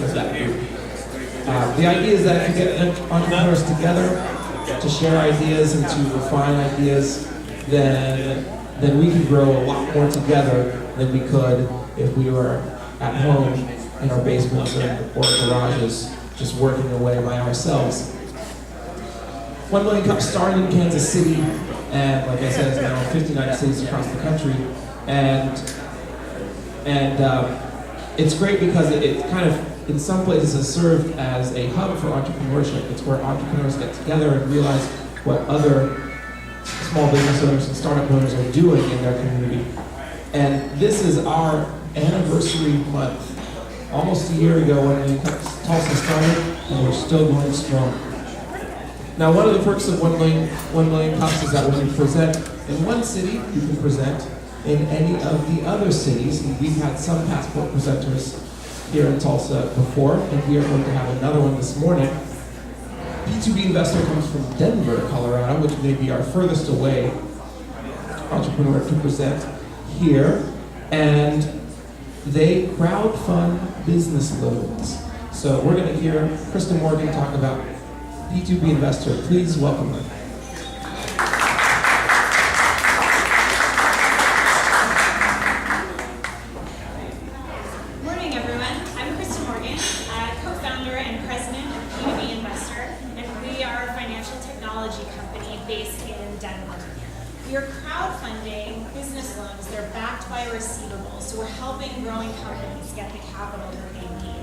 of that group. The idea is that if you get entrepreneurs together to share ideas and to refine ideas, then we can grow a lot more together than we could if we were at home in our basements or garages just working away by ourselves. 1 Million Cups started in Kansas City, and like I said, it's now in 59 cities across the country. And it's great because it kind of, in some places, has served as a hub for entrepreneurship. It's where entrepreneurs get together and realize what other small business owners and startup owners are doing in their community. And this is our anniversary month. Almost a year ago when Tulsa started, and we're still going strong. Now, one of the perks of 1 million Cups is that when you present in one city, you can present in any of the other cities. And we've had some passport presenters here in Tulsa before, and we are going to have another one this morning. P2B investor comes from Denver, Colorado, which may be our furthest away entrepreneur to present here. And they crowdfund business loans. So we're going to hear Krista Morgan talk about P2B investor. Please welcome her. Morning, everyone. I'm Krista Morgan, co-founder and president of P2B Investor, and we are a financial technology company based in Denver. We are crowdfunding business loans that are backed by receivables, so we're helping growing companies get the capital that they need.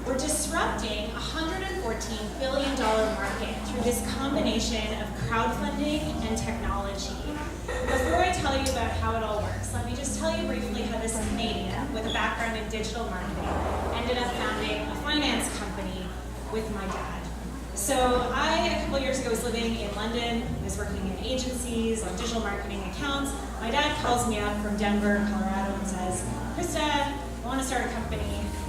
We're disrupting a $114 billion market through this combination of crowdfunding and technology. Before I tell you about how it all works, let me just tell you briefly how this Canadian with a background in digital marketing ended up founding a finance company with my dad. So a couple years ago, was living in London. I was working in agencies on digital marketing accounts. My dad calls me up from Denver, Colorado, and says, "Krista, I want to start a company."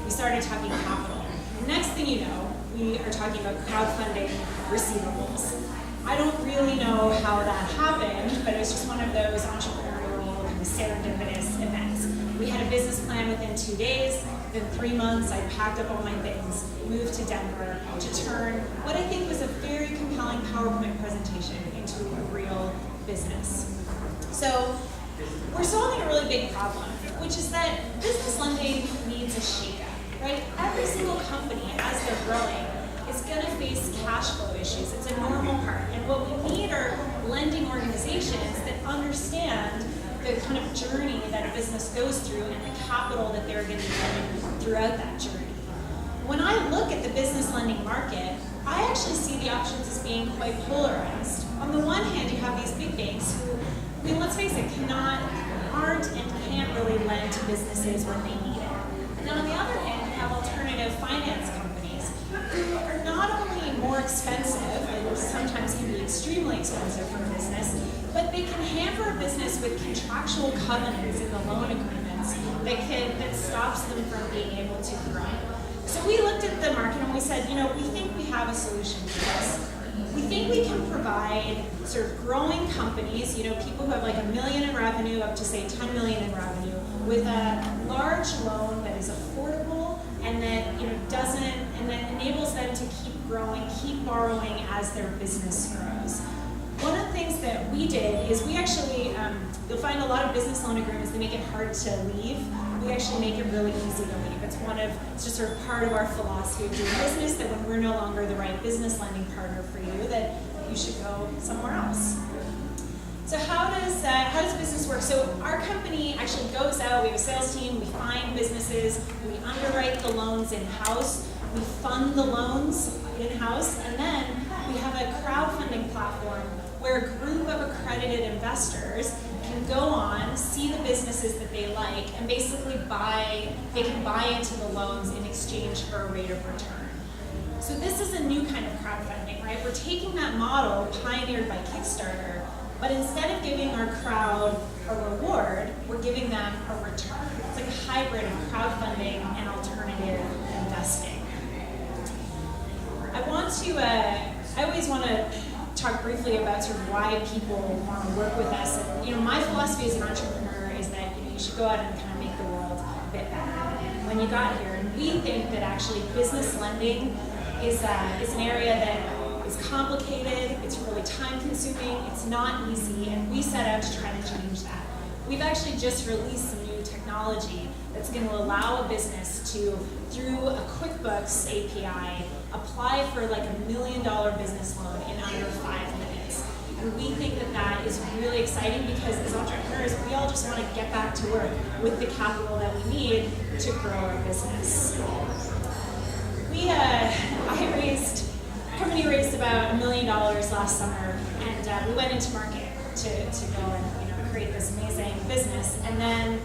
We started talking capital. The next thing you know, we are talking about crowdfunding receivables. I don't really know how that happened, but it was just one of those entrepreneurial kind of serendipitous events. We had a business plan within 2 days. Within 3 months, I packed up all my things, moved to Denver to turn what I think was a very compelling PowerPoint presentation into a real business. So we're solving a really big problem, which is that business lending needs a shakeup, right? Every single company, as they're growing, is going to face cash flow issues. It's a normal part. And what we need are lending organizations that understand the kind of journey that a business goes through and the capital that they're going to need throughout that journey. When I look at the business lending market, I actually see the options as being quite polarized. On the one hand, you have these big banks who, I mean, let's face it, aren't and can't really lend to businesses when they need it. And on the other hand, you have alternative finance companies who are not only more expensive, and sometimes can be extremely expensive for a business, but they can hamper a business with contractual covenants in the loan agreements that stops them from being able to grow. So we looked at the market and we said, we think we have a solution to this. We think we can provide sort of growing companies, people who have like $1 million in revenue up to say $10 million in revenue, with a large loan that is affordable and that that enables them to keep growing, keep borrowing as their business grows. One of the things that we did is we actually, you'll find a lot of business loan agreements that make it hard to leave. We actually make it really easy to leave. It's just sort of part of our philosophy of doing business, that when we're no longer the right business lending partner for you, that you should go somewhere else. So how does business work? So our company actually goes out, we have a sales team, we find businesses, we underwrite the loans in-house, we fund the loans in-house, and then we have a crowdfunding platform where a group of accredited investors can go on, see the businesses that they like, and basically they can buy into the loans in exchange for a rate of return. So this is a new kind of crowdfunding, right? We're taking that model pioneered by Kickstarter, but instead of giving our crowd a reward, we're giving them a return. It's like a hybrid of crowdfunding and alternative investing. I always want to talk briefly about sort of why people want to work with us. And, my philosophy as an entrepreneur is that you should go out and kind of make the world a bit better when you got here. And we think that actually business lending is an area that is complicated, it's really time consuming, it's not easy, and we set out to try to change that. We've actually just released some new technology that's going to allow a business to, through a QuickBooks API, apply for like $1 million business loan in under 5 minutes. And we think that that is really exciting because as entrepreneurs, we all just want to get back to work with the capital that we need to grow our business. The company raised about $1 million last summer, and we went into market to go and create this amazing business. And then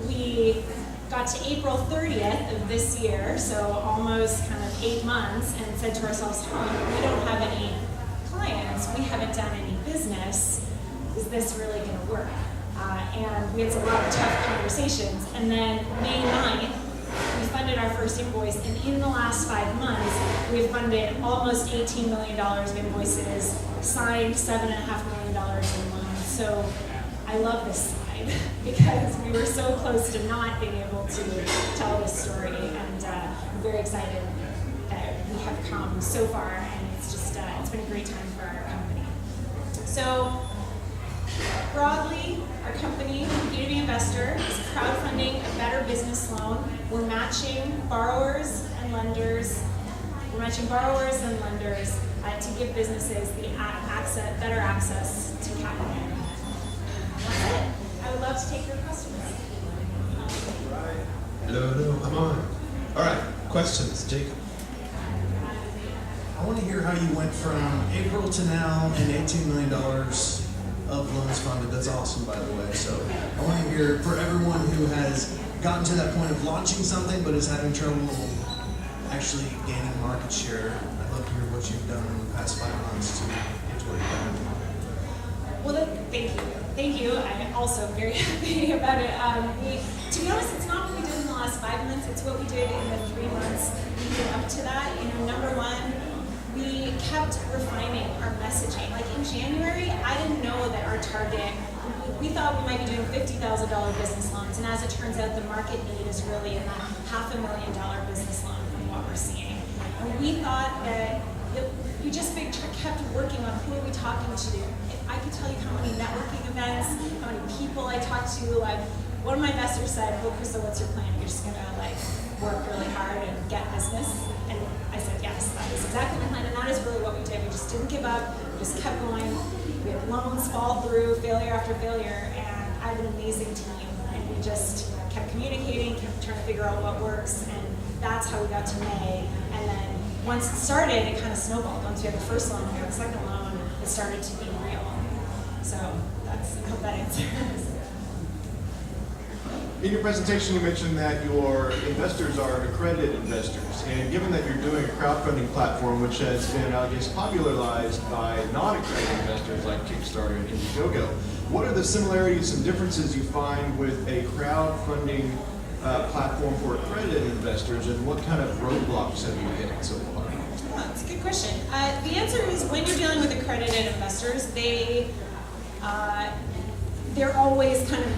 we got to April 30th of this year, so almost kind of 8 months, and said to ourselves, we don't have any clients, we haven't done any business, is this really going to work? And we had a lot of tough conversations. And then May 9th, we funded our first invoice, and in the last 5 months, we've funded almost $18 million of invoices, signed $7.5 million in loans. So I love this slide because we were so close to not being able to tell this story, and I'm very excited that we have come so far, and it's just it's been a great time for our company. So broadly, our company, P2B Investor, is crowdfunding a better business loan. We're matching borrowers and lenders. To give businesses the better access to capital. That's it. I would love to take your questions. Hello, I'm on. All right, questions, Jacob. I want to hear how you went from April to now and $18 million of loans funded. That's awesome, by the way. So I want to hear, for everyone who has gotten to that point of launching something but is having trouble actually gaining market share, I'd love to hear what you've done in the past 5 months to get to where you're at. Well, thank you. Thank you. I'm also very happy about it. To be honest, it's not what we did in the last 5 months. It's what we did in the 3 months leading up to that. Number one, we kept refining our messaging. Like in January, I didn't know that our target, we thought we might be doing $50,000 business loans, and as it turns out, the market need is really in that $500,000 business loan from what we're seeing. And we thought that we just kept working on who are we talking to. I could tell you how many networking events, how many people I talked to. Like one of my investors said, "Well, Crystal, what's your plan? You're just gonna work really hard and get business?" And I said, "Yes, that is exactly my plan." And that is really what we did. We just didn't give up. We just kept going. We had loans fall through, failure after failure, and I have an amazing team. And we just kept communicating, kept trying to figure out what works, and that's how we got to May. And then once it started, it kind of snowballed. Once we had the first loan, we had the second loan, it started to be real. So I hope that answers. In your presentation, you mentioned that your investors are accredited investors. And given that you're doing a crowdfunding platform, which has been, I guess, popularized by non-accredited investors like Kickstarter and Indiegogo, what are the similarities and differences you find with a crowdfunding platform for accredited investors, and what kind of roadblocks have you hit so far? Oh, that's a good question. The answer is when you're dealing with accredited investors, they're always kind of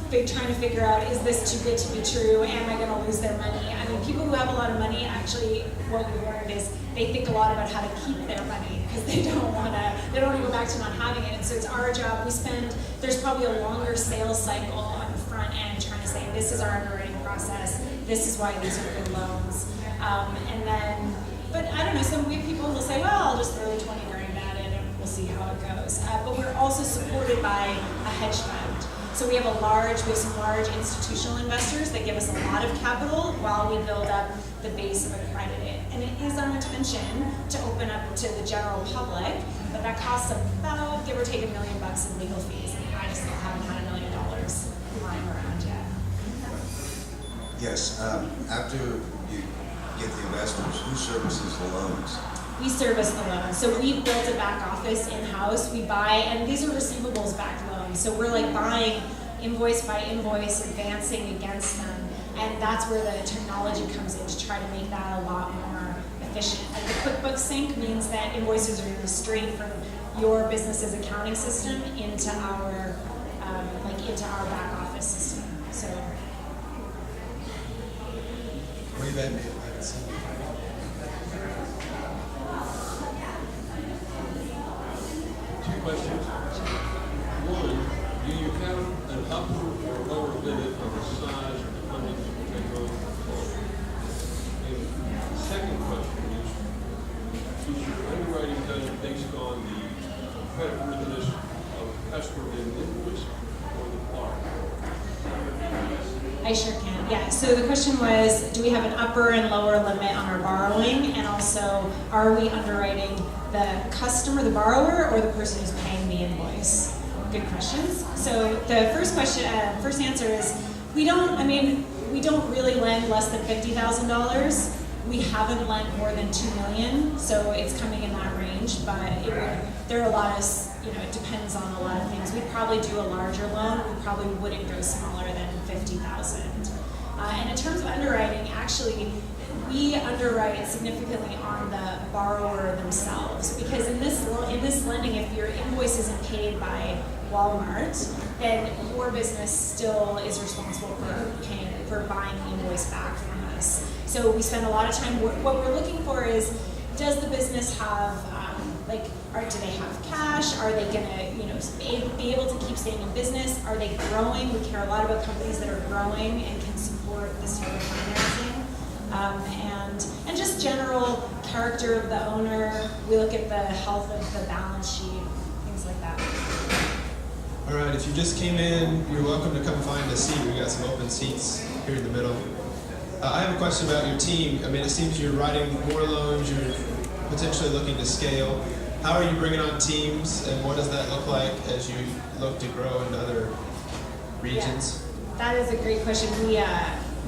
trying to figure out, is this too good to be true? Am I going to lose their money? I mean, people who have a lot of money, actually, what we learned is they think a lot about how to keep their money because they don't want to go back to not having it. And so it's our job. There's probably a longer sales cycle on the front end trying to say, this is our underwriting process. This is why these are good loans. But I don't know, some people will say, well, I'll just throw 20 grand at it and we'll see how it goes. But we're also supported by a hedge fund. So we have some large institutional investors that give us a lot of capital while we build up the base of accredited. And it is our intention to open up to the general public, but that costs about, give or take, $1 million in legal fees. And I still haven't had $1 million lying around yet. Yes, after you get the investors, who services the loans? We service the loans. So we've built a back office in-house. We buy, and these are receivables-backed loans. So we're buying invoice by invoice, advancing against them. And that's where the technology comes in to try to make that a lot more efficient. Like the QuickBooks sync means that invoices are straight from your business's accounting system into our back office system. So. What have you been Two questions. One, do you have an upper or lower limit on the size of the funding you can take on? And the second question is your underwriting done based on the creditworthiness of the customer in the invoice or the borrower? I sure can. Yeah. So the question was, do we have an upper and lower limit on our borrowing, and also are we underwriting the customer, the borrower, or the person who's paying the invoice? Good questions. So the first question, first answer is we don't. I mean, we don't really lend less than $50,000. We haven't lent more than $2 million, so it's coming in that range. But there are a lot of, it depends on a lot of things. We'd probably do a larger loan. We probably wouldn't go smaller than $50,000. And in terms of underwriting, actually, we underwrite significantly on the borrower themselves, because in this lending, if your invoice isn't paid by Walmart, then your business still is responsible for buying the invoice back from us. So we spend a lot of time. What we're looking for is, does the business have do they have cash? Are they gonna be able to keep staying in business? Are they growing? We care a lot about companies that are growing and can support this type of financing. And just general character of the owner. We look at the health of the balance sheet, things like that. All right, if you just came in, you're welcome to come find a seat. We got some open seats here in the middle. I have a question about your team. I mean, it seems you're writing more loans, you're potentially looking to scale. How are you bringing on teams, and what does that look like as you look to grow in other regions? Yeah, that is a great question. We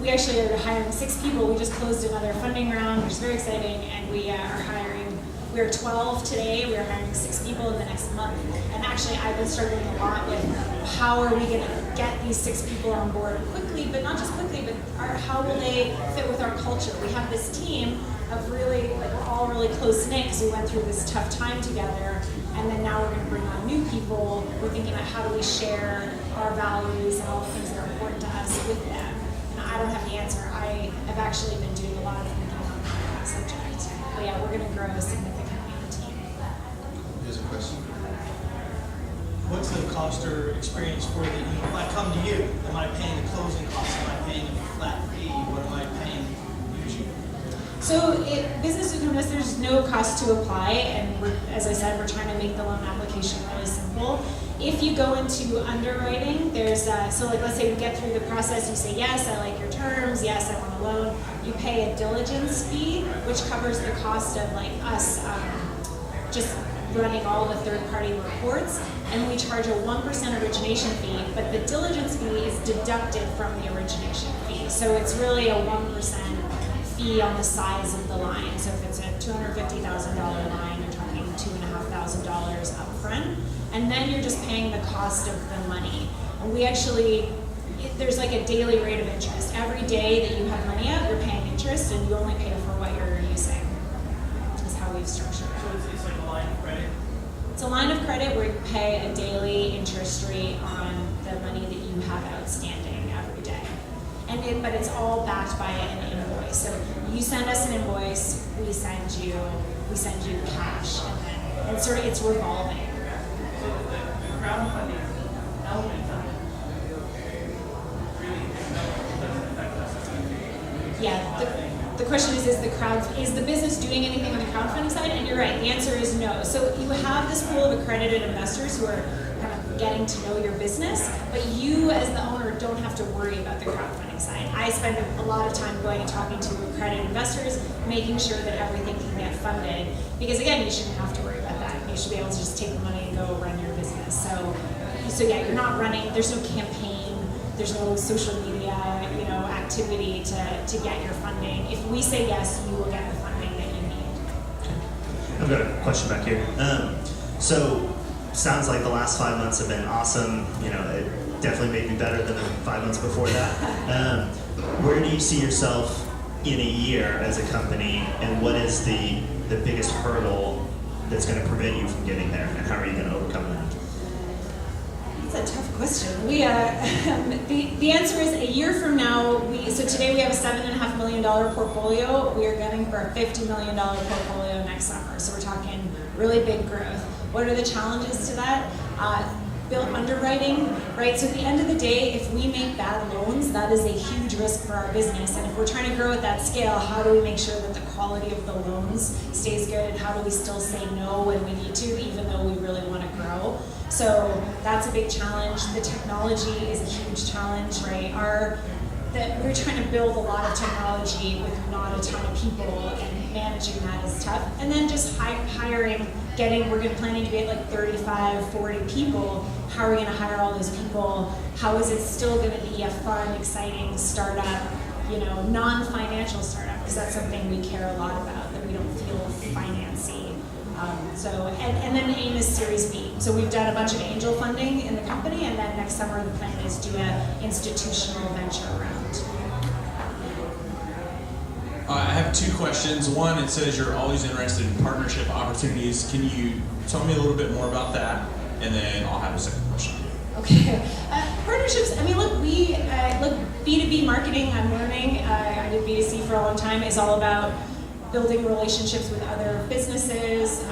actually are hiring 6 people. We just closed another funding round, which is very exciting, and we are hiring. We're 12 today. We are hiring 6 people in the next month. And actually, I've been struggling a lot with how are we going to get these 6 people on board quickly, but not just quickly, but how will they fit with our culture? We have this team of really, we're all really close-knit because we went through this tough time together, and then now we're going to bring on new people. We're thinking about how do we share our values and all the things that are important to us with them. And I don't have the answer. I have actually been doing a lot of thinking on that subject. But yeah, we're going to grow significantly on the team. Here's a question. What's the cost or experience for if I come to you, am I paying the closing costs? Am I paying a flat fee? What am I paying usually? So business to us, there's no cost to apply, and as I said, we're trying to make the loan application really simple. If you go into underwriting, there's so like let's say we get through the process, you say yes, I like your terms, yes, I want a loan. You pay a diligence fee, which covers the cost of like us just running all the third-party reports, and we charge a 1% origination fee, but the diligence fee is deducted from the origination fee. So it's really a 1% fee on the size of the line. So if it's a $250,000 line, you're talking $2,500 up front, and then you're just paying the cost of the money. And we actually, there's like a daily rate of interest. Every day that you have money out, you're paying interest, and you only pay for what you're using. Is how we've structured it. So it's like a line of credit? It's a line of credit where you pay a daily interest rate on the money that you have outstanding every day. But it's all backed by an invoice. So you send us an invoice, we send you cash, and then it's revolving. So the crowdfunding element of it really doesn't affect us. Yeah. The question is the business doing anything on the crowdfunding side? And you're right, the answer is no. So you have this pool of accredited investors who are kind of getting to know your business, but you as the owner don't have to worry about the crowdfunding side. I spend a lot of time going and talking to accredited investors, making sure that everything can get funded. Because again, you shouldn't have to worry about that. You should be able to just take the money and go run your business. So yeah, you're not running, there's no campaign, there's no social media, activity to get your funding. If we say yes, you will get the funding that you need. I've got a question back here. So, sounds like the last 5 months have been awesome. It definitely made me better than the 5 months before that. Where do you see yourself in a year as a company, and what is the biggest hurdle that's going to prevent you from getting there, and how are you going to overcome that? That's a tough question. We the answer is a year from now. So today we have a $7.5 million portfolio. We are gunning for a $50 million portfolio next summer. So we're talking really big growth. What are the challenges to that? Build underwriting, right? So at the end of the day, if we make bad loans, that is a huge risk for our business. And if we're trying to grow at that scale, how do we make sure that the quality of the loans stays good? And how do we still say no when we need to, even though we really want to grow? So that's a big challenge. The technology is a huge challenge, right? We're trying to build a lot of technology with not a ton of people, and managing that is tough. And then just hiring, we're planning to be at like 35, 40 people. How are we going to hire all those people? How is it still going to be a fun, exciting startup, non-financial startup? Because that's something we care a lot about, that we don't feel financy. And then the aim is Series B. So we've done a bunch of angel funding in the company, and then next summer the plan is do an institutional venture round. I have two questions. One, it says you're always interested in partnership opportunities. Can you tell me a little bit more about that? And then I'll have a second question. Okay. Partnerships, look, B2B marketing, I'm learning. I did B2C for a long time, is all about building relationships with other businesses,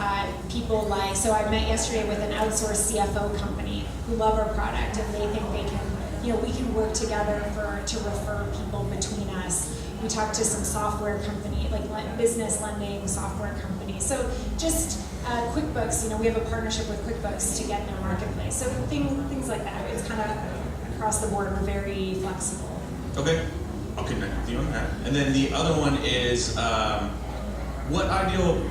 people so I met yesterday with an outsourced CFO company who love our product, and they think they can, we can work together to refer people between us. We talked to some software company, like business lending software companies. So just QuickBooks, we have a partnership with QuickBooks to get in their marketplace. So things like that. It's kind of across the board. We're very flexible. Okay, I'll connect with you on that. And then the other one is, what ideal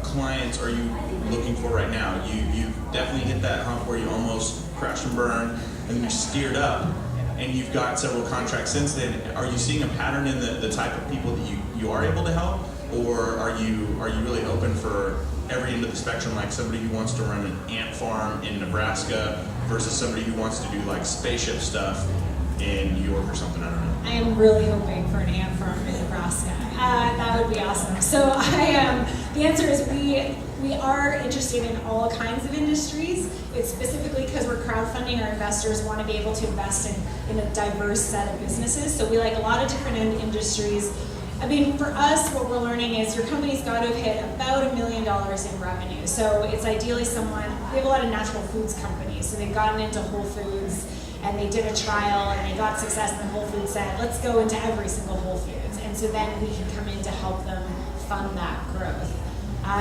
clients are you looking for right now? You've definitely hit that hump where you almost crashed and burned, and then you steered up, and you've got several contracts since then. Are you seeing a pattern in the type of people that you are able to help, or are you really open for every end of the spectrum, like somebody who wants to run an ant farm in Nebraska versus somebody who wants to do like spaceship stuff in New York or something? I don't know. I am really hoping for an ant farm in Nebraska. That would be awesome. So the answer is we are interested in all kinds of industries. It's specifically because we're crowdfunding. Our investors want to be able to invest in a diverse set of businesses. So we like a lot of different industries. For us, what we're learning is your company's got to hit about $1 million in revenue. So it's ideally we have a lot of natural foods companies. So they've gotten into Whole Foods, and they did a trial, and they got success, and then Whole Foods said, let's go into every single Whole Foods. And so then we can come in to help them fund that growth.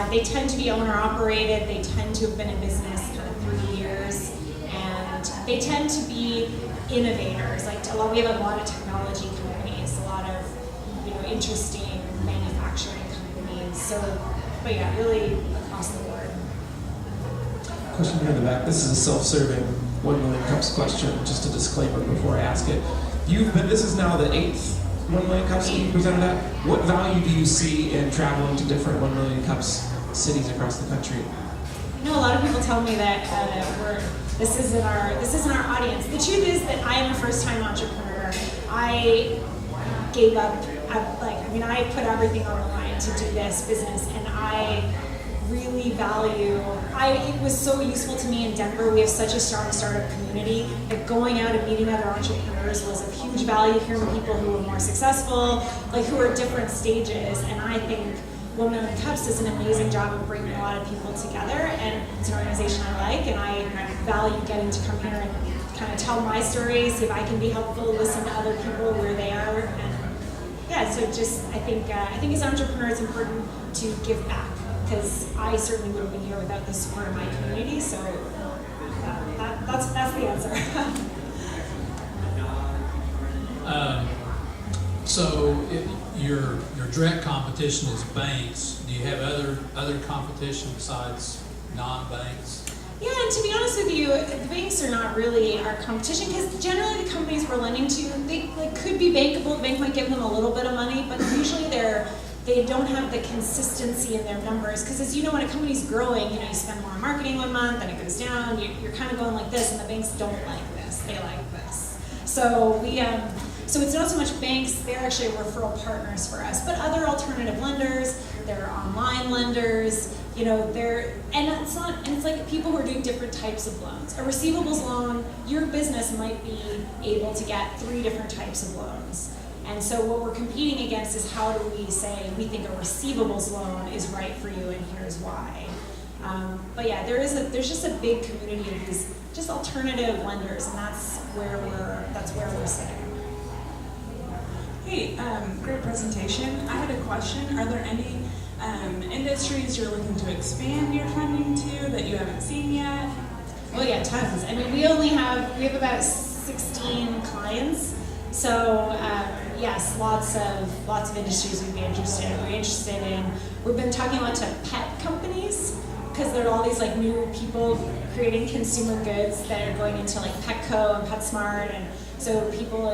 They tend to be owner-operated. They tend to have been in business kind of 3 years, and they tend to be innovators. We have a lot of technology companies, a lot of interesting manufacturing companies. But yeah, really across the board. Question here in the back. This is a self-serving 1 million cups question. Just a disclaimer before I ask it. This is now the 8th 1 million cups that you presented at. What value do you see in traveling to different 1 million cups cities across the country? A lot of people tell me that this isn't our audience. The truth is that I am a first-time entrepreneur. I gave up. I put everything on the line to do this business, and I really value. It was so useful to me in Denver. We have such a strong startup community that going out and meeting other entrepreneurs was of huge value. Hearing people who were more successful, who are at different stages, and I think 1 Million Cups does an amazing job of bringing a lot of people together, and it's an organization I like, and I value getting to come here and kind of tell my story, see if I can be helpful, listen to other people where they are, and so I think as an entrepreneur it's important to give back, because I certainly wouldn't be here without the support of my community, so that's the answer. Your direct competition is banks. Do you have other competition besides non-banks? Yeah, and to be honest with you, the banks are not really our competition, because generally the companies we're lending to, they could be bankable. The bank might give them a little bit of money, but usually they don't have the consistency in their numbers. Because as you know, when a company's growing, you spend more on marketing 1 month, then it goes down. You're kind of going like this, and the banks don't like this. They like this. So so it's not so much banks, they're actually referral partners for us, but other alternative lenders, there are online lenders, and it's like people who are doing different types of loans. A receivables loan, your business might be able to get 3 different types of loans. And so what we're competing against is how do we say we think a receivables loan is right for you and here's why. But yeah, there's just a big community of these just alternative lenders, and that's where we're sitting. Hey, great presentation. I had a question. Are there any industries you're looking to expand your funding to that you haven't seen yet? Well, yeah, tons. I mean, we have about 16 clients. So yes, lots of industries we'd be interested in. We've been talking a lot to pet companies because there are all these like new people creating consumer goods that are going into like Petco and PetSmart, and so people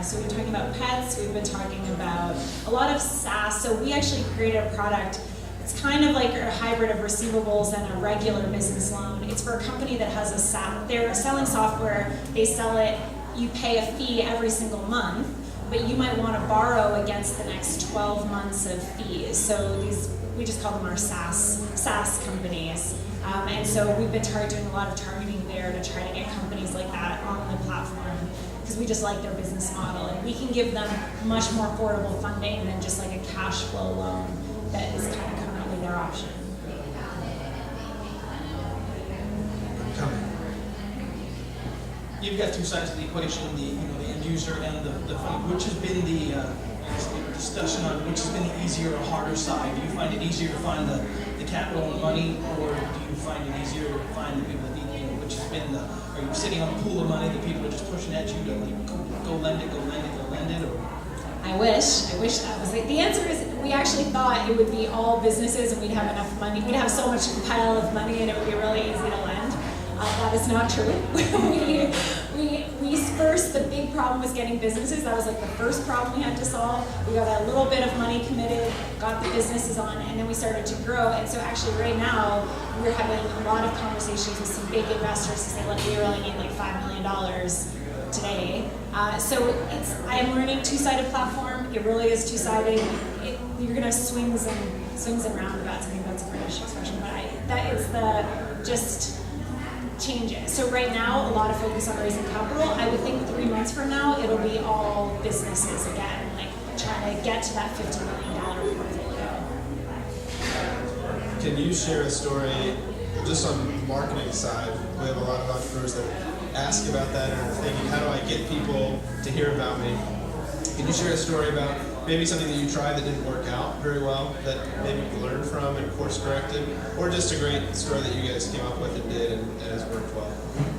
so we've been talking about pets. We've been talking about a lot of SaaS. So we actually created a product. It's kind of like a hybrid of receivables and a regular business loan. It's for a company that has a SaaS. They're selling software. They sell it. You pay a fee every single month, but you might want to borrow against the next 12 months of fees. So we just call them our SaaS companies. And so we've been doing a lot of targeting there to try to get companies like that on the platform because we just like their business model. And we can give them much more affordable funding than just like a cash flow loan that is kind of currently their option. You've got 2 sides of the equation, the end user and the funding. Which has been the discussion on which has been the easier or harder side? Do you find it easier to find the capital and money, or do you find it easier to find the people that need, which has been are you sitting on a pool of money that people are just pushing at you to like go lend it, or? I wish that was it. The answer is we actually thought it would be all businesses and we'd have enough money. We'd have so much pile of money and it would be really easy to lend. That is not true. we first, the big problem was getting businesses. That was like the first problem we had to solve. We got a little bit of money committed, got the businesses on, and then we started to grow. And so actually right now, we're having a lot of conversations with some big investors to say, look, we really need like $5 million today. So I am learning 2-sided platform. It really is 2-sided. You're gonna have swings and roundabouts. I think that's a British expression, but that is just changes. So right now, a lot of focus on raising capital. I would think 3 months from now, it'll be all businesses again, like trying to get to that $50 million portfolio. Can you share a story, just on the marketing side? We have a lot of entrepreneurs that ask about that and are thinking, how do I get people to hear about me? Can you share a story about maybe something that you tried that didn't work out very well, that maybe you learned from and course corrected, or just a great story that you guys came up with and did and has worked well?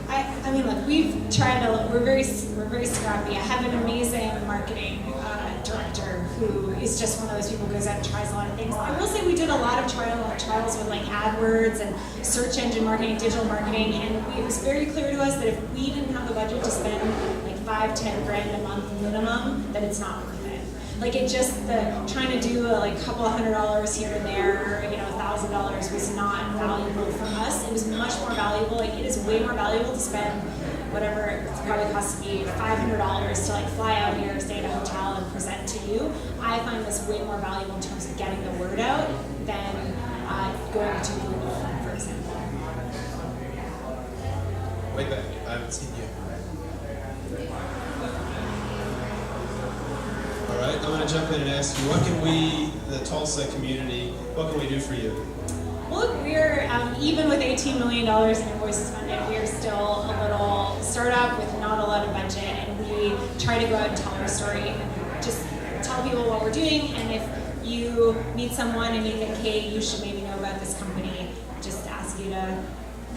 I mean, look, we've tried we're very scrappy. I have an amazing marketing director who is just one of those people who goes out and tries a lot of things. I will say we did a lot of trials with like AdWords and search engine marketing, digital marketing, and it was very clear to us that if we didn't have the budget to spend like $5-10 grand a month minimum, then it's not worth it. Like trying to do a couple of $100 here and there, $1,000 was not valuable for us. It was much more valuable. Like it is way more valuable to spend whatever it probably costs me $500 to fly out here, stay at a hotel, and present to you. I find this way more valuable in terms of getting the word out than going to Google, for example. Way back, I haven't seen you. All right, I'm going to jump in and ask you, what can we, the Tulsa community, what can we do for you? Well, look, we're, even with $18 million in invoices funded, we are still a little startup with not a lot of budget, and we try to go out and tell our story and just tell people what we're doing, and if you meet someone and you think, hey, you should maybe know about this company, just ask you to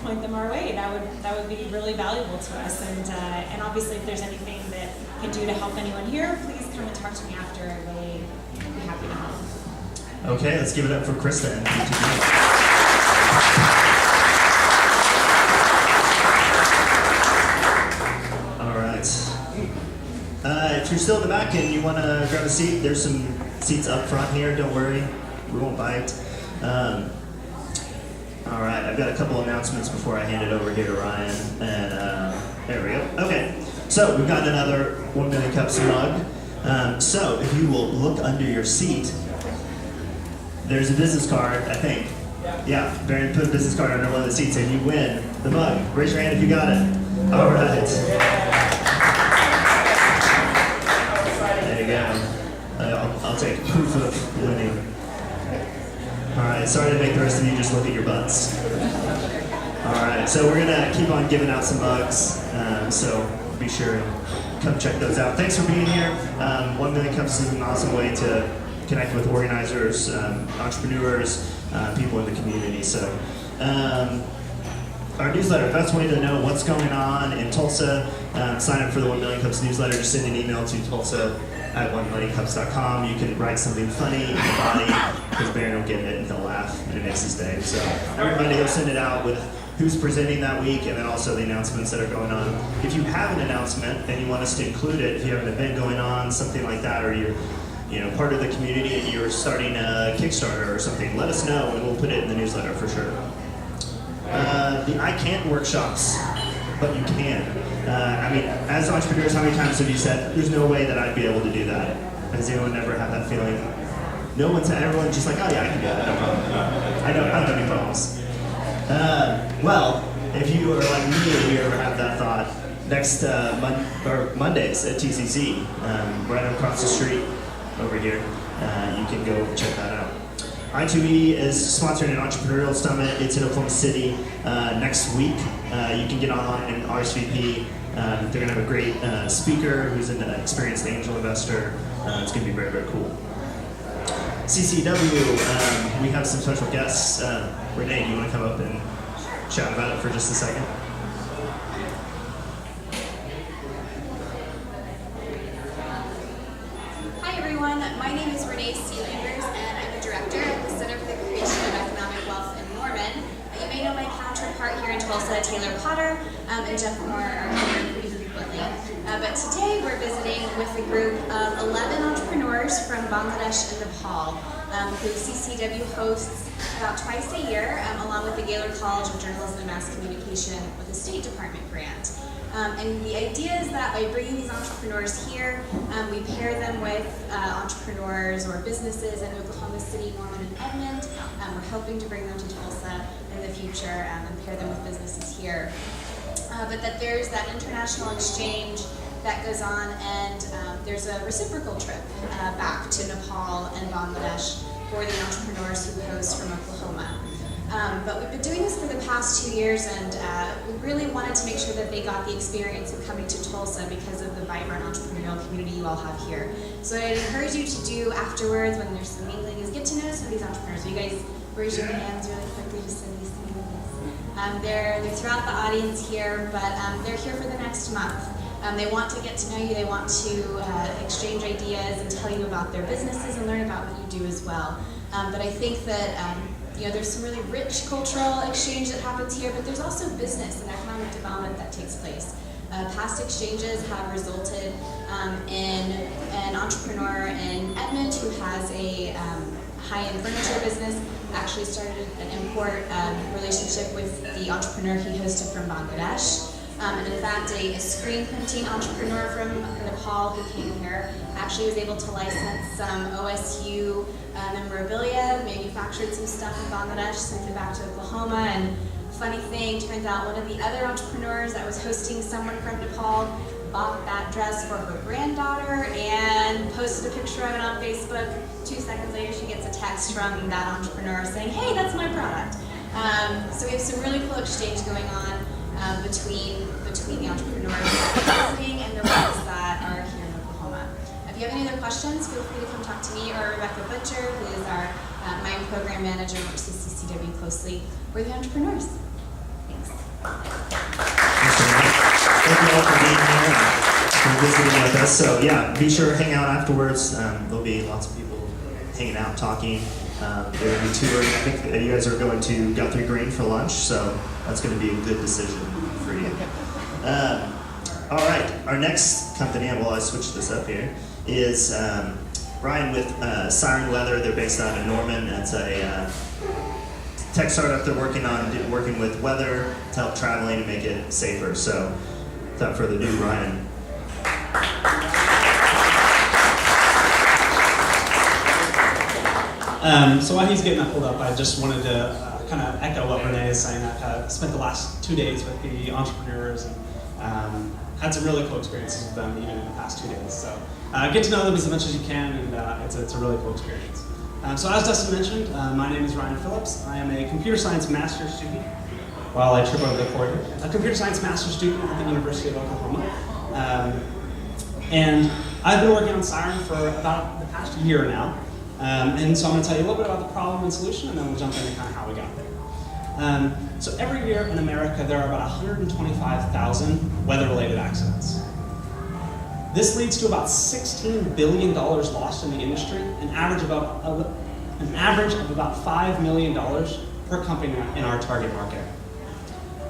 point them our way. That would be really valuable to us, and obviously if there's anything that can do to help anyone here, please come and talk to me after. I'd really be happy to help. Okay, let's give it up for Krista and P2B. All right. If you're still in the back and you want to grab a seat, there's some seats up front here. Don't worry, we won't bite. All right, I've got a couple announcements before I hand it over here to Ryan. And there we go. Okay, so we've got another 1 Million Cups mug. So if you will look under your seat, there's a business card, I think. Yeah, Baron, put a business card under one of the seats and you win the mug. Raise your hand if you got it. All right. There you go. I'll take proof of winning. All right, sorry to make the rest of you just look at your butts. All right, so we're gonna keep on giving out some mugs, so be sure and come check those out. Thanks for being here. 1 Million Cups is an awesome way to connect with organizers, entrepreneurs, people in the community. So our newsletter, the best way to know what's going on in Tulsa, sign up for the 1 Million Cups newsletter. Just send an email to tulsa@1millioncups.com. You can write something funny in the body, because Baron will get it and he'll laugh and it makes his day. So everybody will send it out with who's presenting that week and then also the announcements that are going on. If you have an announcement and you want us to include it, if you have an event going on, something like that, or you're part of the community and you're starting a Kickstarter or something, let us know and we'll put it in the newsletter for sure. The I Can't workshops, but you can. I mean, as entrepreneurs, how many times have you said, there's no way that I'd be able to do that? Has anyone ever had that feeling? No one's, everyone's just like, oh yeah, I can do that, no problem. I don't have any problems. Well, if you are like me and you ever have that thought, next Mondays at TCC, right across the street over here, you can go check that out. I2E is sponsoring an entrepreneurial summit. It's in Oklahoma City next week. You can get on and RSVP. They're going to have a great speaker who's an experienced angel investor. It's going to be very, very cool. CCW, we have some special guests. Renee, do you want to come up and chat about it for just a second? Hi everyone, my name is Renee Sealanders and I'm the director at the Center for the Creation of Economic Wealth in Norman. You may know my counterpart here in Tulsa, Taylor Potter, and Jeff Moore are here pretty frequently. But today we're visiting with a group of 11 entrepreneurs from Bangladesh and Nepal, who CCW hosts about twice a year, along with the Gaylord College of Journalism and Mass Communication with a State Department grant. And the idea is that by bringing these entrepreneurs here, we pair them with entrepreneurs or businesses in Oklahoma City, Norman, and Edmond. We're hoping to bring them to Tulsa in the future and pair them with businesses here. But that there's that international exchange that goes on, and there's a reciprocal trip back to Nepal and Bangladesh for the entrepreneurs who host from Oklahoma. But we've been doing this for the past 2 years, and we really wanted to make sure that they got the experience of coming to Tulsa because of the vibrant entrepreneurial community you all have here. So I'd encourage you to do afterwards, when there's some mingling, is get to know some of these entrepreneurs. You guys raise your hands really quickly just so these things. They're throughout the audience here, but they're here for the next month. They want to get to know you, they want to exchange ideas and tell you about their businesses and learn about what you do as well. But I think that there's some really rich cultural exchange that happens here, but there's also business and economic development that takes place. Past exchanges have resulted in an entrepreneur in Edmond who has a high-end furniture business, actually started an import relationship with the entrepreneur he hosted from Bangladesh. And in fact, a screen printing entrepreneur from Nepal who came here actually was able to license some OSU memorabilia, manufactured some stuff in Bangladesh, sent it back to Oklahoma, and funny thing, turns out one of the other entrepreneurs that was hosting someone from Nepal bought that dress for her granddaughter and posted a picture of it on Facebook. 2 seconds later, she gets a text from that entrepreneur saying, hey, that's my product. So we have some really cool exchange going on between the entrepreneurs that are listening and the ones that are here in Oklahoma. If you have any other questions, feel free to come talk to me or Rebecca Butcher, who is our Mind Program Manager, works with CCW closely. We're the entrepreneurs. Thanks. Thank you all for being here and visiting with us. So yeah, be sure to hang out afterwards. There'll be lots of people hanging out, talking. They're going to be touring. I think you guys are going to Guthrie Green for lunch, so that's going to be a good decision for you. All right, our next company, and while I switch this up here, is Ryan with Siren Weather. They're based out of Norman. It's a tech startup they're working with weather to help traveling and make it safer. So without further ado, Ryan. So while he's getting that pulled up, I just wanted to kind of echo what Renee is saying. I've spent the last 2 days with the entrepreneurs and had some really cool experiences with them even in the past 2 days. So get to know them as much as you can, and it's a really cool experience. So as Dustin mentioned, my name is Ryan Phillips. I am a computer science master's student. While I trip over the cord, a computer science master's student at the University of Oklahoma. And I've been working on Siren for about the past year now. And so I'm going to tell you a little bit about the problem and solution, and then we'll jump into kind of how we got there. So every year in America, there are about 125,000 weather-related accidents. This leads to about $16 billion lost in the industry, an average of about $5 million per company in our target market.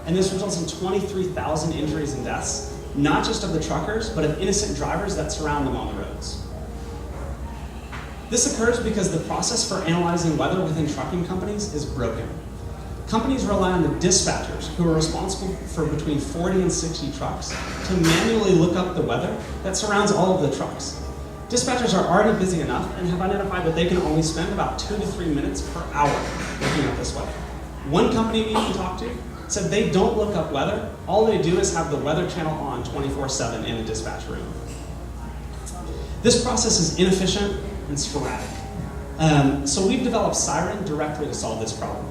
And this results in 23,000 injuries and deaths, not just of the truckers, but of innocent drivers that surround them on the roads. This occurs because the process for analyzing weather within trucking companies is broken. Companies rely on the dispatchers, who are responsible for between 40 and 60 trucks, to manually look up the weather that surrounds all of the trucks. Dispatchers are already busy enough and have identified that they can only spend about 2 to 3 minutes per hour looking at this weather. One company we even talked to said they don't look up weather, all they do is have the weather channel on 24/7 in the dispatch room. This process is inefficient and sporadic. So we've developed Siren directly to solve this problem.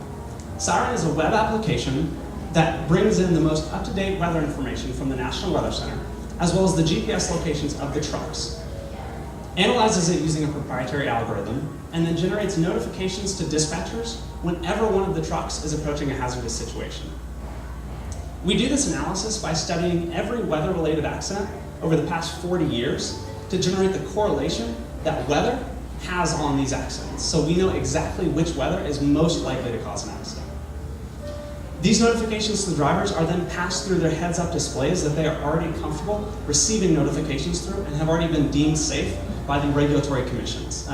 Siren is a web application that brings in the most up-to-date weather information from the National Weather Center, as well as the GPS locations of the trucks, analyzes it using a proprietary algorithm, and then generates notifications to dispatchers whenever one of the trucks is approaching a hazardous situation. We do this analysis by studying every weather-related accident over the past 40 years to generate the correlation that weather has on these accidents, so we know exactly which weather is most likely to cause an accident. These notifications to the drivers are then passed through their heads-up displays that they are already comfortable receiving notifications through and have already been deemed safe by the regulatory commissions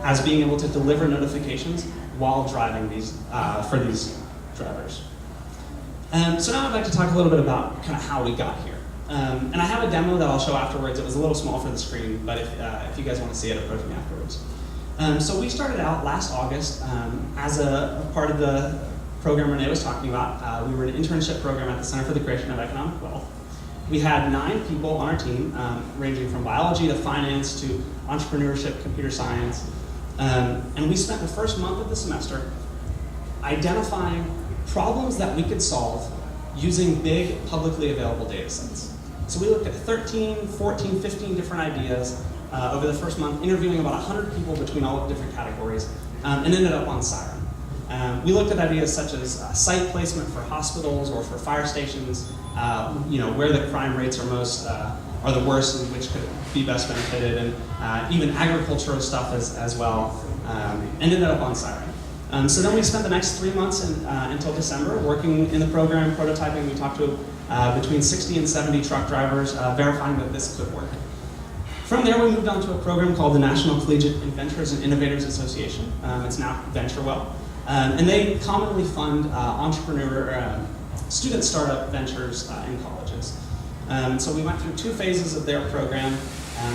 as being able to deliver notifications while driving for these drivers. So now I'd like to talk a little bit about kind of how we got here. And I have a demo that I'll show afterwards. It was a little small for the screen, but if you guys want to see it, approach me afterwards. So we started out last August as a part of the program Renee was talking about. We were an internship program at the Center for the Creation of Economic Wealth. We had 9 people on our team, ranging from biology to finance to entrepreneurship, computer science. And we spent the first month of the semester identifying problems that we could solve using big publicly available data sets. So we looked at 13, 14, 15 different ideas over the first month, interviewing about 100 people between all of the different categories, and ended up on Siren. We looked at ideas such as site placement for hospitals or for fire stations, where the crime rates are the worst and which could be best benefited, and even agricultural stuff as well, and ended up on Siren. So then we spent the next 3 months until December working in the program, prototyping. We talked to between 60 and 70 truck drivers, verifying that this could work. From there, we moved on to a program called the National Collegiate Inventors and Innovators Association. It's now VentureWell. And they commonly fund student startup ventures in colleges. So we went through 2 phases of their program,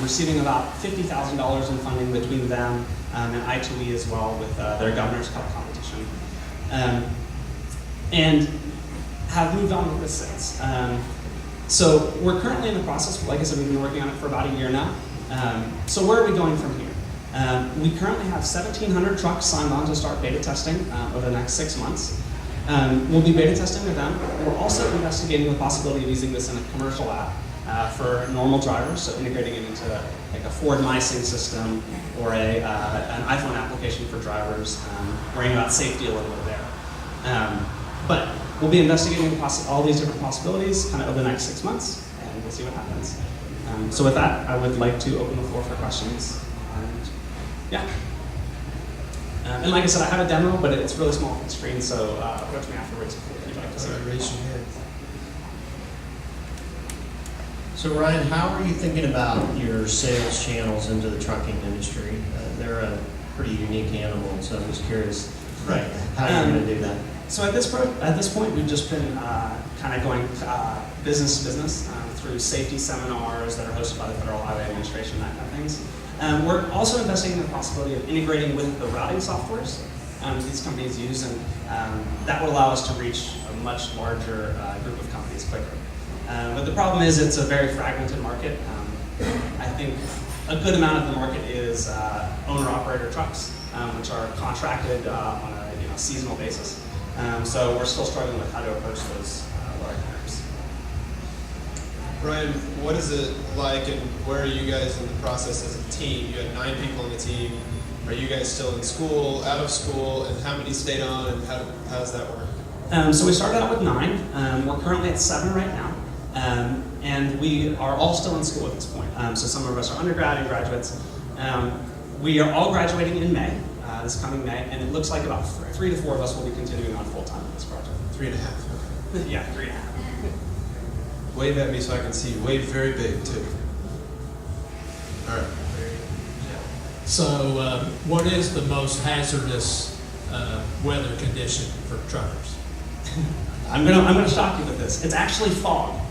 receiving about $50,000 in funding between them and I2E as well with their Governor's Cup competition. And have moved on with this since. So we're currently in the process, like I said, we've been working on it for about a year now. So where are we going from here? We currently have 1,700 trucks signed on to start beta testing over the next 6 months. We'll be beta testing with them. We're also investigating the possibility of using this in a commercial app for normal drivers, so integrating it into like a Ford MySync system or an iPhone application for drivers, worrying about safety a little bit there. But we'll be investigating all these different possibilities kind of over the next 6 months, and we'll see what happens. So with that, I would like to open the floor for questions. Yeah. And like I said, I have a demo, but it's really small on the screen, so approach me afterwards if you'd like to see it. Raise your hand. So Ryan, how are you thinking about your sales channels into the trucking industry? They're a pretty unique animal, so I'm just curious how you're going to do that. So at this point, we've just been kind of going business to business through safety seminars that are hosted by the Federal Highway Administration, that kind of things. We're also investigating the possibility of integrating with the routing softwares these companies use, and that will allow us to reach a much larger group of companies quicker. But the problem is it's a very fragmented market. I think a good amount of the market is owner-operator trucks, which are contracted on a seasonal basis. So we're still struggling with how to approach those large groups. Ryan, what is it like, and where are you guys in the process as a team? You had 9 people on the team. Are you guys still in school, out of school, and how many stayed on, and how does that work? So we started out with 9. We're currently at 7 right now. And we are all still in school at this point. So some of us are undergrad and graduates. We are all graduating in May, this coming May, and it looks like about 3 to 4 of us will be continuing on full-time with this project. 3.5, okay. Yeah, 3.5. Wave at me so I can see. Wave very big, too. All right. So what is the most hazardous weather condition for truckers? I'm gonna shock you with this. It's actually fog.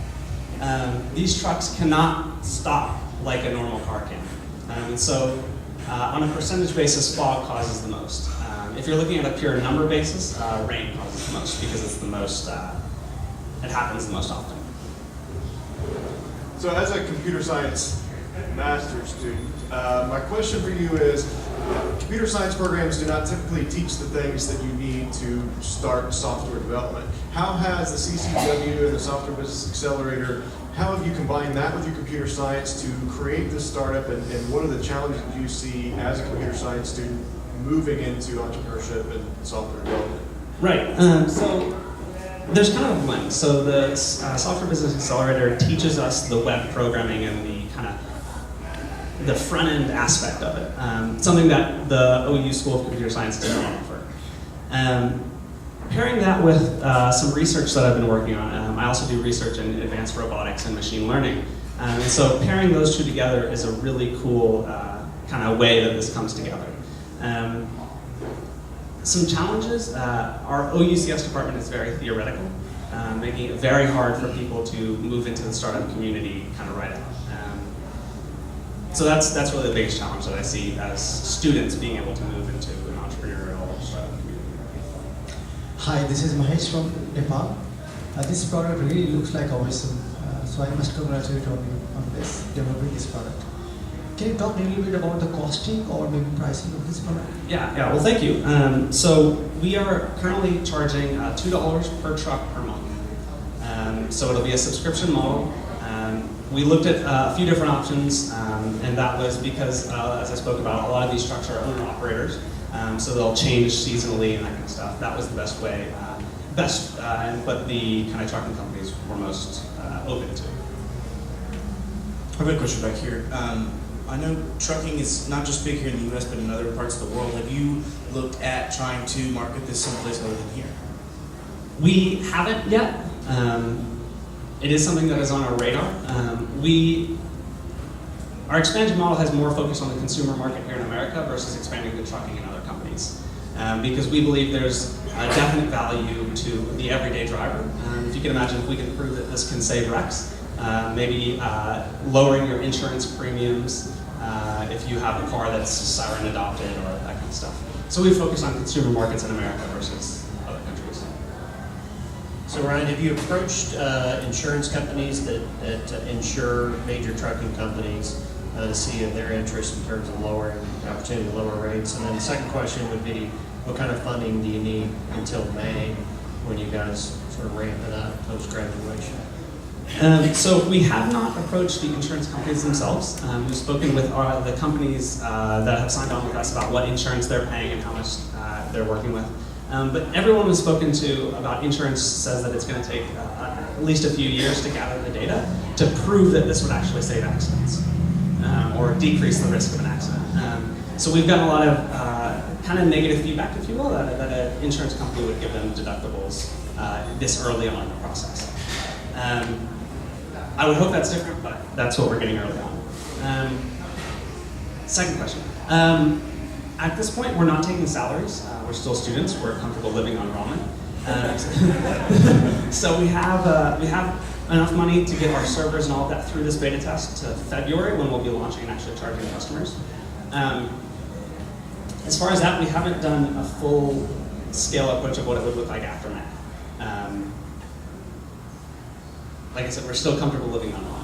These trucks cannot stop like a normal car can. And so on a percentage basis, fog causes the most. If you're looking at a pure number basis, rain causes the most because it's the most, it happens the most often. So as a computer science master's student, my question for you is, computer science programs do not typically teach the things that you need to start software development. How has the CCW and the Software Business Accelerator, how have you combined that with your computer science to create this startup, and what are the challenges you see as a computer science student moving into entrepreneurship and software development? Right, so there's kind of a blend. So the Software Business Accelerator teaches us the web programming and the kind of the front end aspect of it, something that the OU School of Computer Science does not offer. Pairing that with some research that I've been working on, I also do research in advanced robotics and machine learning. And so pairing those two together is a really cool kind of way that this comes together. Some challenges, our OUCS department is very theoretical, making it very hard for people to move into the startup community kind of right out. So that's really the biggest challenge that I see as students being able to move into an entrepreneurial startup community. Hi, this is Mahesh from Nepal. This product really looks like awesome, so I must congratulate on you on this, developing this product. Can you talk a little bit about the costing or maybe pricing of this product? Yeah, well thank you. So we are currently charging $2 per truck per month. So it'll be a subscription model. We looked at a few different options, and that was because, as I spoke about, a lot of these trucks are owner-operators, so they'll change seasonally and that kind of stuff. That was the best way, but the kind of trucking companies were most open to. I have a question back here. I know trucking is not just big here in the US, but in other parts of the world. Have you looked at trying to market this someplace other than here? We haven't yet. It is something that is on our radar. Our expansion model has more focus on the consumer market here in America versus expanding to trucking in other companies. Because we believe there's a definite value to the everyday driver. If you can imagine, if we can prove that this can save wrecks, maybe lowering your insurance premiums if you have a car that's Siren adopted or that kind of stuff. So we focus on consumer markets in America versus other countries. So Ryan, have you approached insurance companies that insure major trucking companies to see their interest in terms of lowering the opportunity to lower rates? And then the second question would be, what kind of funding do you need until May when you guys sort of ramp it up post-graduation? So we have not approached the insurance companies themselves. We've spoken with the companies that have signed on with us about what insurance they're paying and how much they're working with. But everyone we've spoken to about insurance says that it's going to take at least a few years to gather the data to prove that this would actually save accidents or decrease the risk of an accident. So we've gotten a lot of kind of negative feedback, if you will, that an insurance company would give them deductibles this early on in the process. I would hope that's different, but that's what we're getting early on. Second question. At this point, we're not taking salaries. We're still students. We're comfortable living on ramen. So we have enough money to get our servers and all of that through this beta test to February, when we'll be launching and actually charging customers. As far as that, we haven't done a full scale approach of what it would look like after May. Like I said, we're still comfortable living on loan.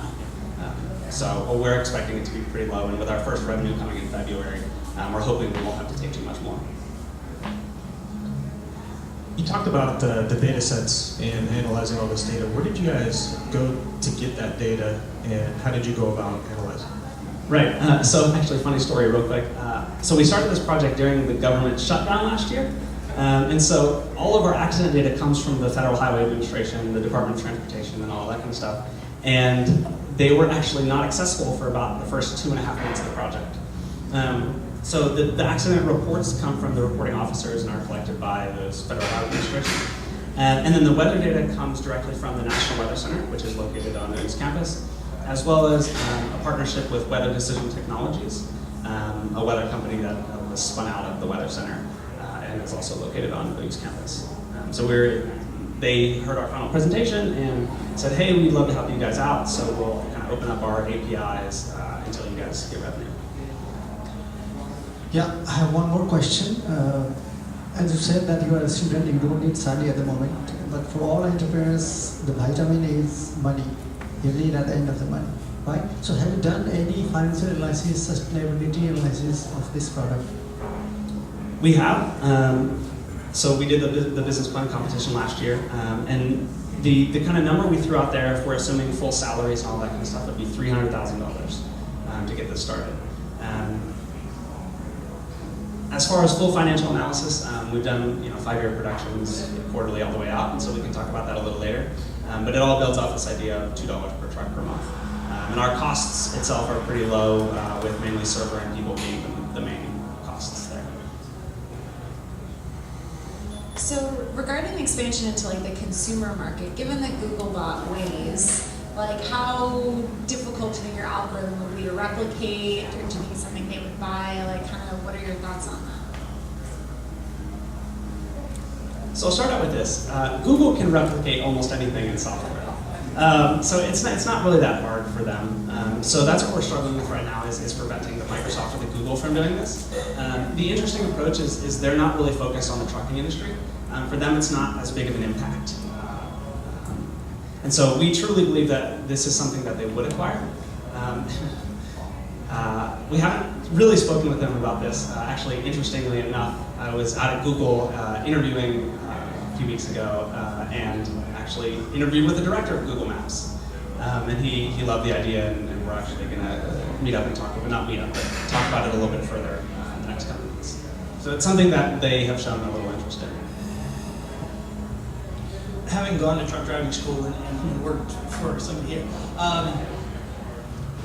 So we're expecting it to be pretty low, and with our first revenue coming in February, we're hoping we won't have to take too much more. You talked about the data sets and analyzing all this data. Where did you guys go to get that data, and how did you go about analyzing? Right, so actually funny story real quick. So we started this project during the government shutdown last year. And so all of our accident data comes from the Federal Highway Administration, the Department of Transportation, and all that kind of stuff. And they were actually not accessible for about the first 2.5 months of the project. So the accident reports come from the reporting officers and are collected by the Federal Highway Administration. And then the weather data comes directly from the National Weather Center, which is located on the East Campus, as well as a partnership with Weather Decision Technologies, a weather company that was spun out of the Weather Center and is also located on the East Campus. So they heard our final presentation and said, hey, we'd love to help you guys out, so we'll kind of open up our APIs until you guys get revenue. Yeah, I have one more question. As you said that you are a student, you don't need study at the moment, but for all entrepreneurs, the vitamin is money. You need at the end of the month, right? So have you done any financial analysis, sustainability analysis of this product? We have. So we did the business plan competition last year, and the kind of number we threw out there, if we're assuming full salaries and all that kind of stuff, would be $300,000 to get this started. As far as full financial analysis, we've done 5-year productions quarterly all the way out, and so we can talk about that a little later. But it all builds off this idea of $2 per truck per month. And our costs itself are pretty low, with mainly server and people being the main costs there. So regarding expansion into like the consumer market, given that Google bought Waze, like how difficult do you think your algorithm would be to replicate, or do you think it's something they would buy? Like kind of what are your thoughts on that? So I'll start out with this. Google can replicate almost anything in software. So it's not really that hard for them. So that's what we're struggling with right now is preventing the Microsoft or the Google from doing this. The interesting approach is they're not really focused on the trucking industry. For them, it's not as big of an impact. And so we truly believe that this is something that they would acquire. We haven't really spoken with them about this. Actually, interestingly enough, I was out at Google interviewing a few weeks ago and actually interviewed with the director of Google Maps. And he loved the idea, and we're actually going to meet up and talk about it a little bit further in the next couple of months. So it's something that they have shown a little interest in. Having gone to truck driving school and worked for somebody here,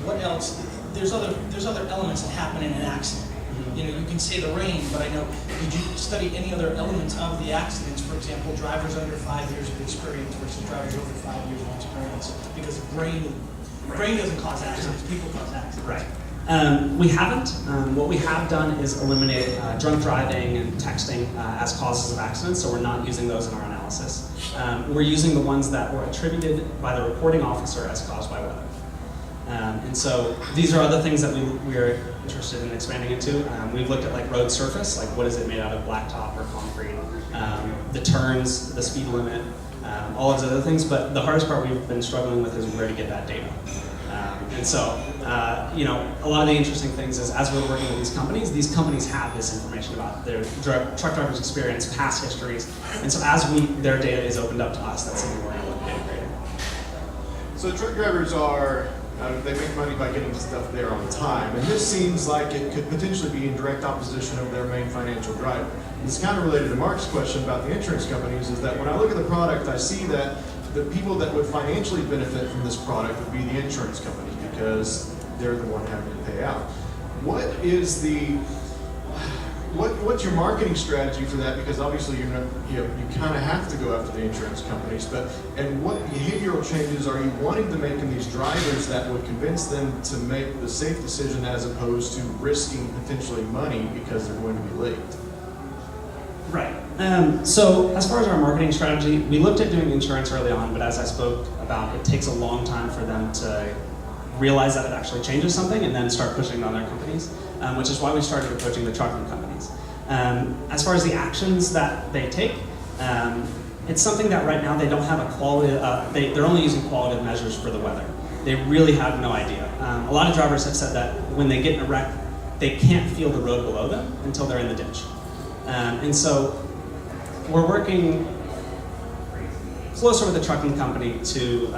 what else? There's other elements that happen in an accident. You know, you can say the rain, but I know, did you study any other elements of the accidents? For example, drivers under 5 years of experience versus drivers over 5 years of experience, because brain doesn't cause accidents, people cause accidents. Right. We haven't. What we have done is eliminate drunk driving and texting as causes of accidents, so we're not using those in our analysis. We're using the ones that were attributed by the reporting officer as caused by weather. And so these are other things that we are interested in expanding into. We've looked at like road surface, like what is it made out of, blacktop or concrete, the turns, the speed limit, all of those other things, but the hardest part we've been struggling with is where to get that data. And so, a lot of the interesting things is as we're working with these companies have this information about their truck drivers' experience, past histories, and so as their data is opened up to us, that's something we're going to look at integrating. So truck drivers they make money by getting stuff there on time, and this seems like it could potentially be in direct opposition of their main financial driver. It's kind of related to Mark's question about the insurance companies, is that when I look at the product, I see that the people that would financially benefit from this product would be the insurance companies because they're the one having to pay out. What's your marketing strategy for that? Because obviously you kind of have to go after the insurance companies, and what behavioral changes are you wanting to make in these drivers that would convince them to make the safe decision as opposed to risking potentially money because they're going to be late? Right. So as far as our marketing strategy, we looked at doing insurance early on, but as I spoke about, it takes a long time for them to realize that it actually changes something and then start pushing it on their companies, which is why we started approaching the trucking companies. As far as the actions that they take, it's something that right now they don't have a quality, they're only using qualitative measures for the weather. They really have no idea. A lot of drivers have said that when they get in a wreck, they can't feel the road below them until they're in the ditch. And so we're working closer with the trucking company to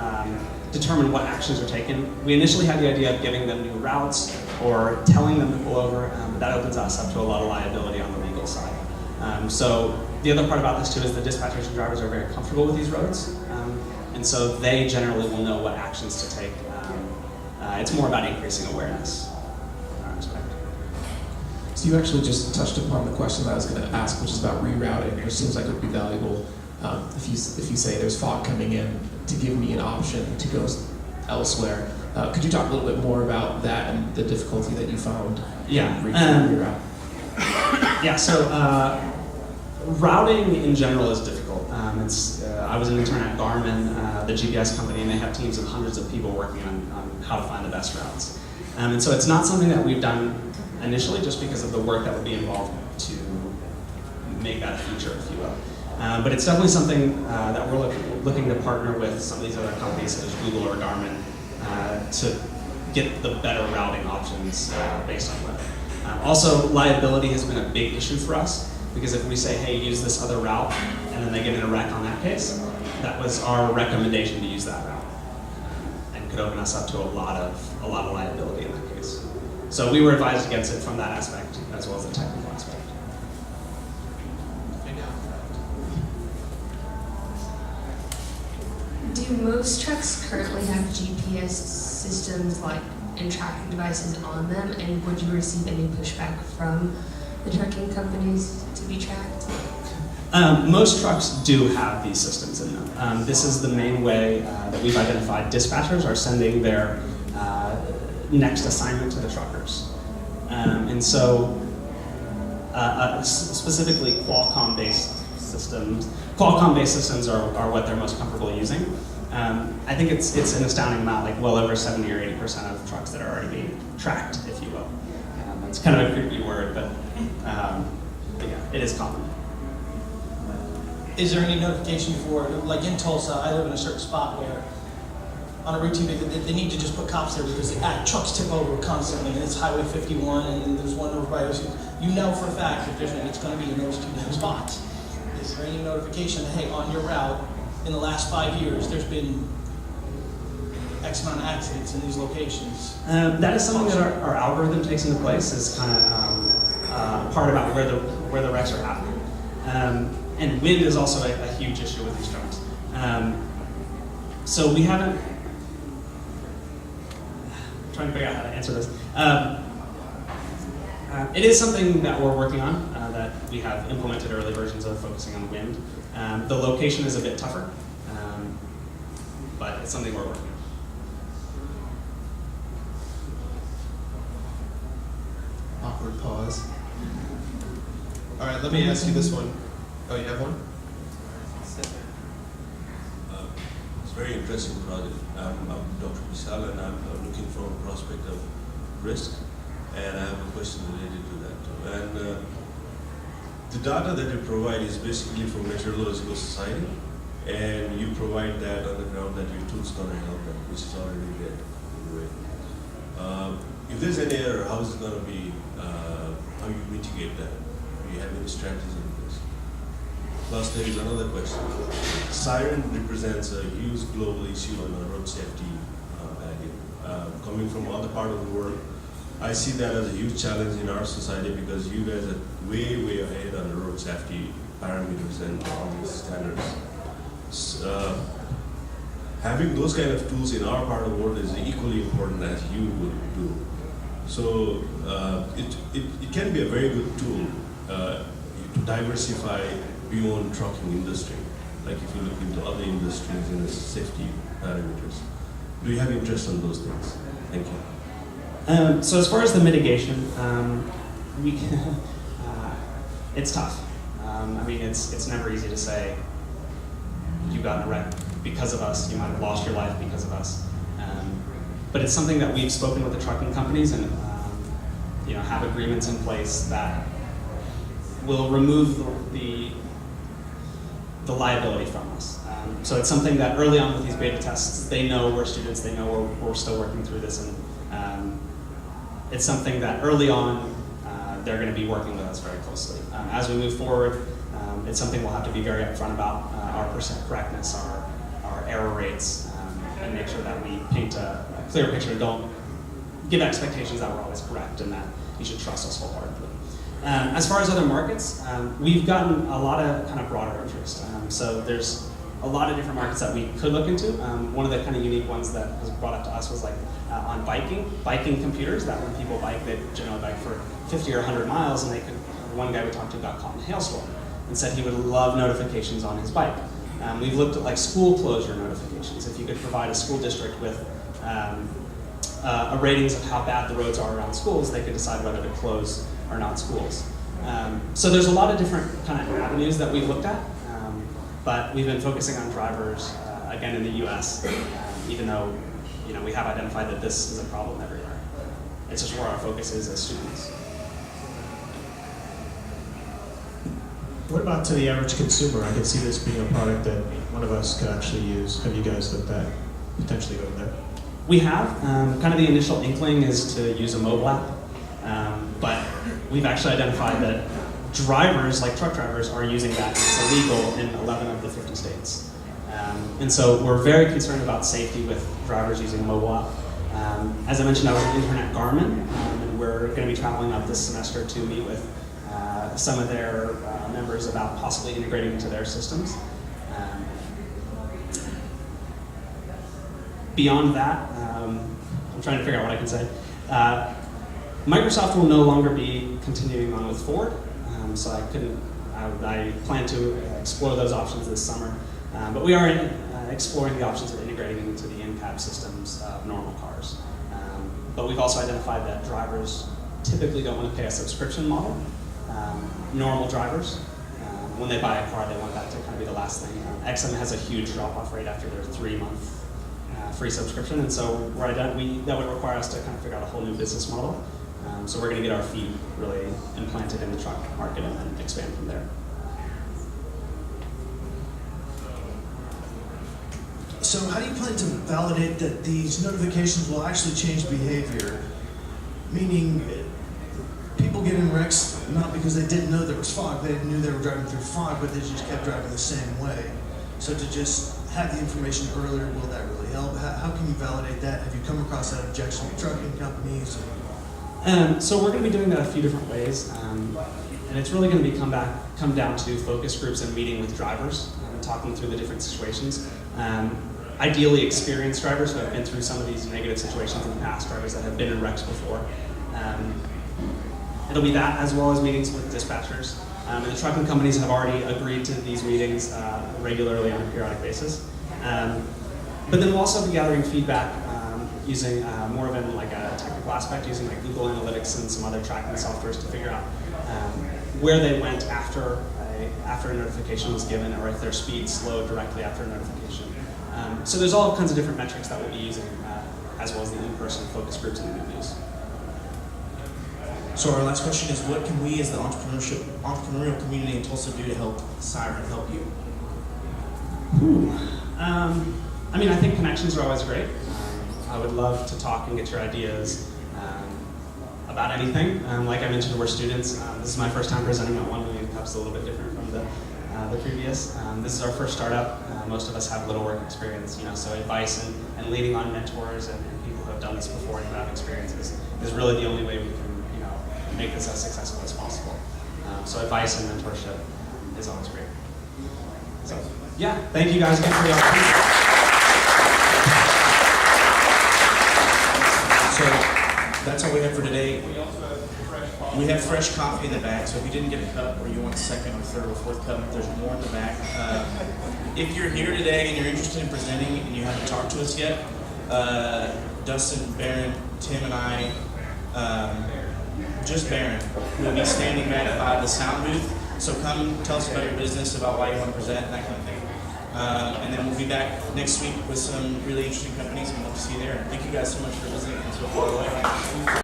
determine what actions are taken. We initially had the idea of giving them new routes or telling them to pull over, but that opens us up to a lot of liability on the legal side. So the other part about this too is the dispatchers and drivers are very comfortable with these roads, and so they generally will know what actions to take. It's more about increasing awareness in our aspect. So you actually just touched upon the question that I was going to ask, which is about rerouting, which seems like it would be valuable if you say there's fog coming in to give me an option to go elsewhere. Could you talk a little bit more about that and the difficulty that you found in reroute? Yeah, so routing in general is difficult. I was an intern at Garmin, the GPS company, and they have teams of hundreds of people working on how to find the best routes. And so it's not something that we've done initially just because of the work that would be involved to make that a feature, if you will. But it's definitely something that we're looking to partner with some of these other companies such as Google or Garmin to get the better routing options based on weather. Also, liability has been a big issue for us because if we say, hey, use this other route, and then they get in a wreck on that case, that was our recommendation to use that route, and could open us up to a lot of liability in that case. So we were advised against it from that aspect as well as the technical aspect. Do most trucks currently have GPS systems and tracking devices on them, and would you receive any pushback from the trucking companies to be tracked? Most trucks do have these systems in them. This is the main way that we've identified dispatchers are sending their next assignment to the truckers. And so specifically Qualcomm-based systems are what they're most comfortable using. I think it's an astounding amount, like well over 70 or 80% of trucks that are already being tracked, if you will. It's kind of a creepy word, but yeah, it is common. Is there any notification for, like in Tulsa, I live in a certain spot where on a routine basis, they need to just put cops there because trucks tip over constantly, and it's Highway 51, and there's one over by us. You know for a fact that it's going to be in those two different spots. Is there any notification that, hey, on your route, in the last 5 years, there's been X amount of accidents in these locations? That is something that our algorithm takes into place, is kind of part about where the wrecks are happening. And wind is also a huge issue with these trucks. So we haven't, I'm trying to figure out how to answer this. It is something that we're working on, that we have implemented early versions of, focusing on wind. The location is a bit tougher, but it's something we're working on. Awkward pause. All right, let me ask you this one. Oh, you have one? It's a very interesting project. I'm Dr. Vishal, and I'm looking from a prospect of risk, and I have a question related to that too. And the data that you provide is basically from Meteorological Society, and you provide that on the ground that your tool's going to help them, which is already there in a way. If there's any error, how is it going to be, how you mitigate that? Do you have any strategies in place? Plus, there is another question. Siren represents a huge global issue on road safety barrier. Coming from other part of the world, I see that as a huge challenge in our society because you guys are way, way ahead on the road safety parameters and all these standards. Having those kind of tools in our part of the world is equally important as you would do. So it can be a very good tool to diversify beyond trucking industry. Like if you look into other industries in the safety parameters. Do you have interest in those things? Thank you. So as far as the mitigation, it's tough. I mean, it's never easy to say you got in a wreck because of us. You might have lost your life because of us. But it's something that we've spoken with the trucking companies and have agreements in place that will remove the liability from us. So it's something that early on with these beta tests, they know we're students, they know we're still working through this, and it's something that early on they're going to be working with us very closely. As we move forward, it's something we'll have to be very upfront about, our percent correctness, our error rates, and make sure that we paint a clear picture and don't give expectations that we're always correct and that you should trust us wholeheartedly. As far as other markets, we've gotten a lot of kind of broader interest. So there's a lot of different markets that we could look into. One of the kind of unique ones that was brought up to us was like on biking computers, that when people bike, they generally bike for 50 or 100 miles, and one guy we talked to got caught in a hailstorm and said he would love notifications on his bike. We've looked at like school closure notifications. If you could provide a school district with a ratings of how bad the roads are around schools, they could decide whether to close or not schools. So there's a lot of different kind of avenues that we've looked at, but we've been focusing on drivers, again in the US, even though we have identified that this is a problem everywhere. It's just where our focus is as students. What about to the average consumer? I can see this being a product that one of us could actually use. Have you guys looked at potentially going there? We have. Kind of the initial inkling is to use a mobile app, but we've actually identified that drivers, like truck drivers, are using that. It's illegal in 11 of the 50 states. And so we're very concerned about safety with drivers using a mobile app. As I mentioned, I was an intern at Garmin, and we're going to be traveling up this semester to meet with some of their members about possibly integrating into their systems. Beyond that, I'm trying to figure out what I can say. Microsoft will no longer be continuing on with Ford, so I plan to explore those options this summer. But we are exploring the options of integrating into the in-cab systems of normal cars. But we've also identified that drivers typically don't want to pay a subscription model. Normal drivers, when they buy a car, they want that to kind of be the last thing. XM has a huge drop-off rate after their 3-month free subscription, and so that would require us to kind of figure out a whole new business model. So we're going to get our feet really implanted in the truck market and then expand from there. So how do you plan to validate that these notifications will actually change behavior? Meaning, people get in wrecks not because they didn't know there was fog, they knew they were driving through fog, but they just kept driving the same way. So to just have the information earlier, will that really help? How can you validate that? Have you come across that objection with trucking companies? So we're going to be doing that a few different ways, and it's really going to come down to focus groups and meeting with drivers and talking through the different situations. Ideally experienced drivers who have been through some of these negative situations in the past, drivers that have been in wrecks before. It'll be that, as well as meetings with dispatchers. And the trucking companies have already agreed to these meetings regularly on a periodic basis. But then we'll also be gathering feedback using more of a technical aspect, using like Google Analytics and some other tracking softwares to figure out where they went after a notification was given, or if their speed slowed directly after a notification. So there's all kinds of different metrics that we'll be using, as well as the in-person focus groups and interviews. So our last question is, what can we as the entrepreneurial community in Tulsa do to help Siren help you? I think connections are always great. I would love to talk and get your ideas about anything. Like I mentioned, we're students. This is my first time presenting at 1 Million Cups, a little bit different from the previous. This is our first startup. Most of us have little work experience, so advice and leaning on mentors and people who have done this before and who have experiences is really the only way we can make this as successful as possible. So advice and mentorship is always great. So yeah, thank you guys again for the opportunity. So that's all we have for today. We have fresh coffee in the back, so if you didn't get a cup or you want a second or third or fourth cup, there's more in the back. If you're here today and you're interested in presenting and you haven't talked to us yet, Dustin, Barron, Tim, and I, just Barron, will be standing back by the sound booth. So come tell us about your business, about why you want to present, and that kind of thing. And then we'll be back next week with some really interesting companies, and we'll see you there. Thank you guys so much for visiting and so far away.